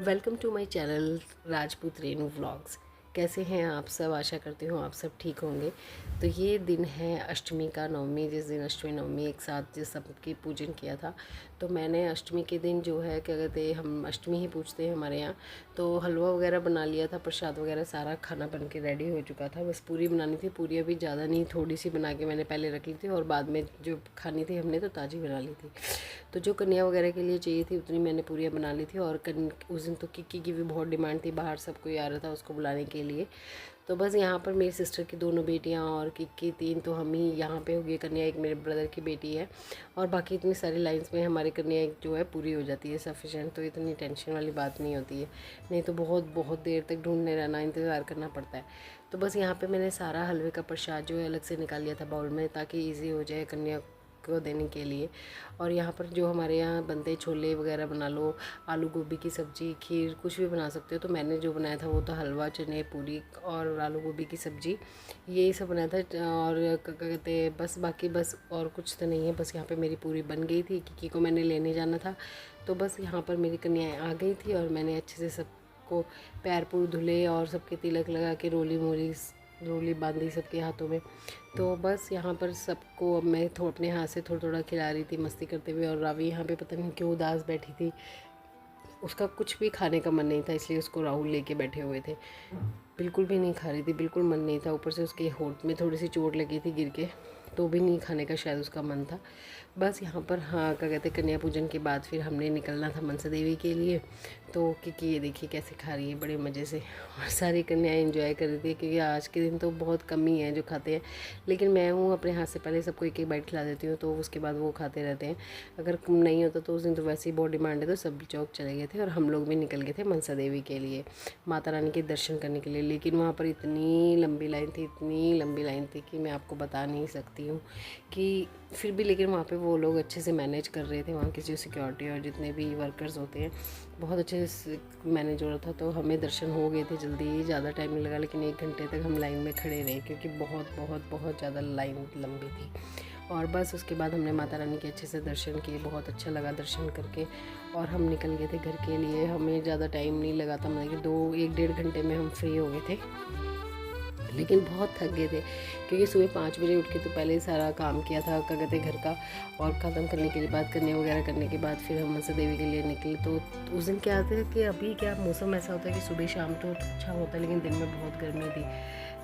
Welcome to my channel Rajput Renu vlogs. कैसे हैं आप सब? आशा करती हूँ आप सब ठीक होंगे। तो ये दिन है अष्टमी का, नवमी, जिस दिन अष्टमी नवमी एक साथ जिस सबकी पूजन किया था। तो मैंने अष्टमी के दिन जो है क्या कहते हैं, हम अष्टमी ही पूजते हैं हमारे यहाँ। तो हलवा वगैरह बना लिया था, प्रसाद वगैरह सारा खाना बन के रेडी हो चुका था। बस पूरी बनानी थी। पूरी अभी ज़्यादा नहीं, थोड़ी सी बना के मैंने पहले रख ली थी और बाद में जो खानी थी हमने तो ताज़ी बना ली थी। तो जो कन्या वगैरह के लिए चाहिए थी उतनी मैंने पूरियाँ बना ली थी। और उस दिन तो किक्की की भी बहुत डिमांड थी, बाहर सब कोई आ रहा था उसको बुलाने के लिए। तो बस यहाँ पर मेरी सिस्टर की दोनों बेटियाँ और किक्की तीन, तो हम ही यहाँ पे हो गई। कन्या एक मेरे ब्रदर की बेटी है और बाकी इतनी सारी लाइंस में हमारी कन्या एक जो है पूरी हो जाती है सफिशेंट। तो इतनी टेंशन वाली बात नहीं होती है, नहीं तो बहुत बहुत देर तक ढूंढने रहना, इंतज़ार करना पड़ता है। तो बस यहाँ पे मैंने सारा हलवे का प्रसाद जो है अलग से निकाल लिया था बाउल में, ताकि ईजी हो जाए कन्या को देने के लिए। और यहाँ पर जो हमारे यहाँ बनते छोले वगैरह बना लो, आलू गोभी की सब्ज़ी, खीर, कुछ भी बना सकते हो। तो मैंने जो बनाया था वो तो हलवा, चने, पूरी और आलू गोभी की सब्ज़ी, यही सब बनाया था। और क्या कहते हैं, बस बाकी बस और कुछ तो नहीं है। बस यहाँ पे मेरी पूरी बन गई थी, किकी को मैंने लेने जाना था। तो बस यहाँ पर मेरी कन्याएँ आ गई थी और मैंने अच्छे से सबको पैर पूर धुले और सबके तिलक लगा के रोली बांधी सबके हाथों में। तो बस यहाँ पर सबको अब मैं अपने हाथ से थोड़ा थोड़ा खिला रही थी मस्ती करते हुए। और रावी यहाँ पे पता नहीं क्यों उदास बैठी थी, उसका कुछ भी खाने का मन नहीं था, इसलिए उसको राहुल लेके बैठे हुए थे। बिल्कुल भी नहीं खा रही थी, बिल्कुल मन नहीं था। ऊपर से उसके होंठ में थोड़ी सी चोट लगी थी गिर के, तो भी नहीं खाने का शायद उसका मन था। बस यहाँ पर हाँ क्या कहते, कन्या पूजन के बाद फिर हमने निकलना था मनसा देवी के लिए। तो क्योंकि ये देखिए कैसे खा रही है बड़े मज़े से, और सारी कन्याएं एंजॉय कर रही थी। क्योंकि आज के दिन तो बहुत कम ही है जो खाते हैं, लेकिन मैं हूँ अपने हाथ से पहले सबको एक एक बाइट खिला देती हूँ, तो उसके बाद वो खाते रहते हैं। अगर कम नहीं होता तो उस दिन तो वैसे ही बहुत डिमांड है, तो सब चौक चले गए थे और हम लोग भी निकल गए थे मनसा देवी के लिए, माता रानी के दर्शन करने के लिए। लेकिन वहाँ पर इतनी लंबी लाइन थी, इतनी लंबी लाइन थी कि मैं आपको बता नहीं सकती हूँ कि फिर भी। लेकिन वहाँ पे वो लोग अच्छे से मैनेज कर रहे थे, वहाँ की जो सिक्योरिटी और जितने भी वर्कर्स होते हैं बहुत अच्छे से मैनेज हो रहा था। तो हमें दर्शन हो गए थे जल्दी, ज़्यादा टाइम नहीं लगा। लेकिन 1 घंटे तक हम लाइन में खड़े रहे, क्योंकि बहुत बहुत बहुत ज़्यादा लाइन लंबी थी। और बस उसके बाद हमने माता रानी के अच्छे से दर्शन किए, बहुत अच्छा लगा दर्शन करके। और हम निकल गए थे घर के लिए। हमें ज़्यादा टाइम नहीं लगा था, मतलब कि 1-1.5 घंटे में हम फ्री हो गए थे। लेकिन बहुत थक गए थे, क्योंकि सुबह 5 बजे उठ के तो पहले ही सारा काम किया था क्या कहते घर का, और ख़त्म करने के बाद कन्या वगैरह करने के बाद फिर हम मनसा देवी के लिए निकले। तो उस दिन क्या होता है कि अभी क्या मौसम ऐसा होता है कि सुबह शाम तो अच्छा होता है, लेकिन दिन में बहुत गर्मी थी।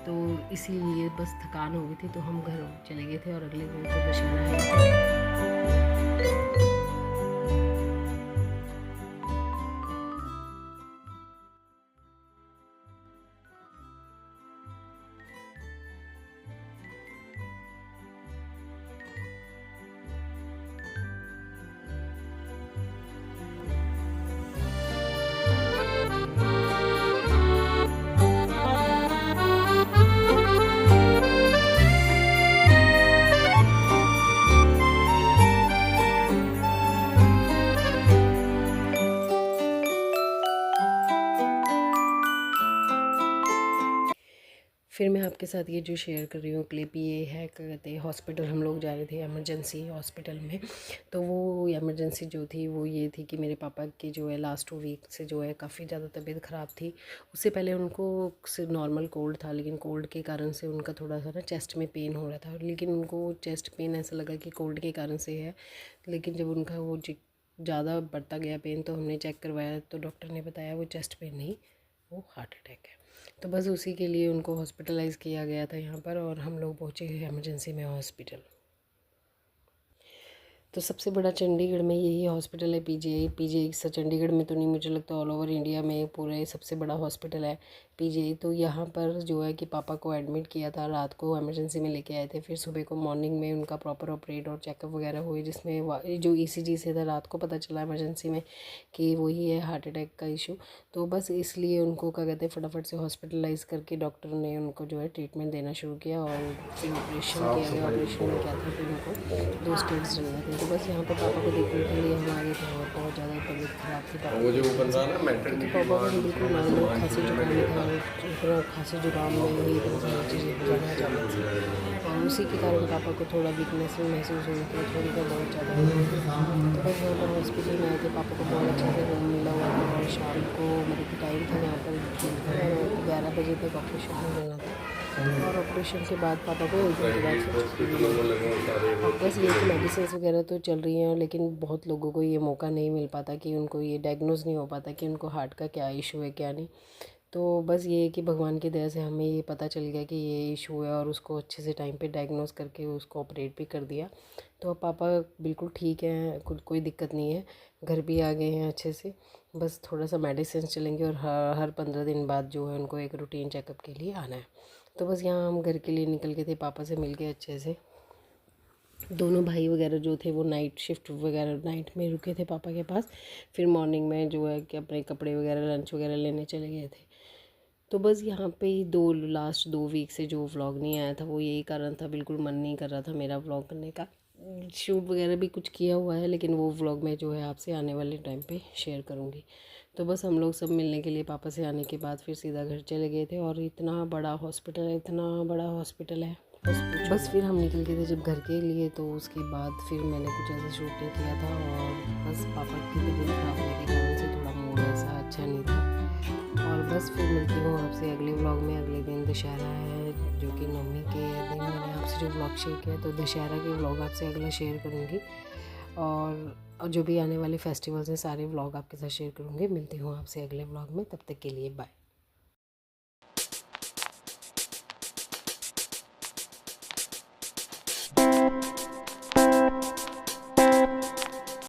तो इसीलिए बस थकान हो गई थी, तो हम घर चले गए थे। और अगले दिन तो दशहरा है। फिर मैं आपके साथ ये जो शेयर कर रही हूँ क्लिप, ये है क्या कहते हैं, हॉस्पिटल हम लोग जा रहे थे, एमरजेंसी हॉस्पिटल में। तो वो इमरजेंसी जो थी वो ये थी कि मेरे पापा की जो है लास्ट 2 वीक से जो है काफ़ी ज़्यादा तबीयत ख़राब थी। उससे पहले उनको सिर्फ नॉर्मल कोल्ड था, लेकिन कोल्ड के कारण से उनका थोड़ा सा ना चेस्ट में पेन हो रहा था। लेकिन उनको चेस्ट पेन ऐसा लगा कि कोल्ड के कारण से है। लेकिन जब उनका वो ज़्यादा बढ़ता गया पेन, तो हमने चेक करवाया तो डॉक्टर ने बताया वो चेस्ट पेन नहीं, वो हार्ट अटैक है। तो बस उसी के लिए उनको हॉस्पिटलाइज़ किया गया था यहाँ पर, और हम लोग पहुँचे इमरजेंसी में हॉस्पिटल। तो सबसे बड़ा चंडीगढ़ में यही हॉस्पिटल है, पीजीआई से। चंडीगढ़ में तो नहीं, मुझे लगता ऑल ओवर इंडिया में पूरे सबसे बड़ा हॉस्पिटल है पीजीआई। तो यहाँ पर जो है कि पापा को एडमिट किया था, रात को इमरजेंसी में लेके आए थे। फिर सुबह को मॉर्निंग में उनका प्रॉपर ऑपरेट और चेकअप वगैरह हुए, जिसमें जो ईसीजी से था रात को पता चला इमरजेंसी में कि वही है हार्ट अटैक का इशू। तो बस इसलिए उनको क्या कहते हैं फटाफट से हॉस्पिटलाइज़ करके डॉक्टर ने उनको जो है ट्रीटमेंट देना शुरू किया। और फिर ऑपरेशन किया गया। ऑपरेशन में क्या था कि उनको 2 स्टेट्स डलने थे। तो बस यहाँ पर पापा को देखने के लिए हम आ गए थे, और बहुत ज़्यादा तबीयत ख़राब थी पापा वो जो बन रहा है ना क्योंकि पापा को बिल्कुल नॉर्मल खांसी जुकाम था, इतना खांसी जुकाम में हुई, इतनी सारी चीज़ें हो जाना अचानक से, और उसी के कारण पापा को थोड़ा वीकनेस भी महसूस हुई थी, थोड़ी तो बहुत ज़्यादा। तो बस यहाँ पर हॉस्पिटल में आए थे, पापा को बहुत अच्छे से रूम मिला हुआ था, और शाम को मतलब कि टाइम था यहाँ पर 11 बजे तक ऑपरेशन हो जाना था, और ऑपरेशन के बाद पापा को एक दिन के बाद फिर छुट्टी मिली। बस ये कि मेडिसिन वगैरह तो चल रही हैं, लेकिन बहुत लोगों को ये मौका नहीं मिल पाता कि उनको ये डायग्नोज नहीं हो पाता कि उनको हार्ट का क्या इशू है क्या नहीं। तो बस ये है कि भगवान की दया से हमें ये पता चल गया कि ये इशू है, और उसको अच्छे से टाइम पे डायग्नोज करके उसको ऑपरेट भी कर दिया। तो अब पापा बिल्कुल ठीक हैं, कोई दिक्कत नहीं है, घर भी आ गए हैं अच्छे से। बस थोड़ा सा मेडिसिन चलेंगे, और हर 15 दिन बाद जो है उनको एक रूटीन चेकअप के लिए आना है। तो बस यहाँ हम घर के लिए निकल गए थे, पापा से मिल के अच्छे से। दोनों भाई वगैरह जो थे वो नाइट शिफ्ट वगैरह नाइट में रुके थे पापा के पास, फिर मॉर्निंग में जो है कि अपने कपड़े वगैरह लंच वगैरह लेने चले गए थे। तो बस यहाँ पे ही लास्ट 2 वीक से जो व्लॉग नहीं आया था वो यही कारण था, बिल्कुल मन नहीं कर रहा था मेरा व्लॉग करने का। शूट वगैरह भी कुछ किया हुआ है, लेकिन वो व्लॉग मैं जो है आपसे आने वाले टाइम पे शेयर करूँगी। तो बस हम लोग सब मिलने के लिए पापा से आने के बाद फिर सीधा घर चले गए थे, और इतना बड़ा हॉस्पिटल है, इतना बड़ा हॉस्पिटल है बस फिर हम निकल गए थे जब घर के लिए। तो उसके बाद फिर मैंने कुछ ऐसा शूट नहीं किया था, और बस पापा की तबीयत खराब होने के कारण से थोड़ा मूड ऐसा अच्छा नहीं था। और बस फिर मिलती हूँ आपसे अगले व्लॉग में। अगले दिन दशहरा है, जो कि नवमी के दिन मैंने आपसे जो व्लॉग शेयर किया, तो दशहरा के व्लॉग आपसे अगला शेयर करूँगी, और जो भी आने वाले फेस्टिवल्स हैं सारे व्लॉग आपके साथ शेयर करूँगी। मिलती हूँ आपसे अगले व्लॉग में, तब तक के लिए बाय।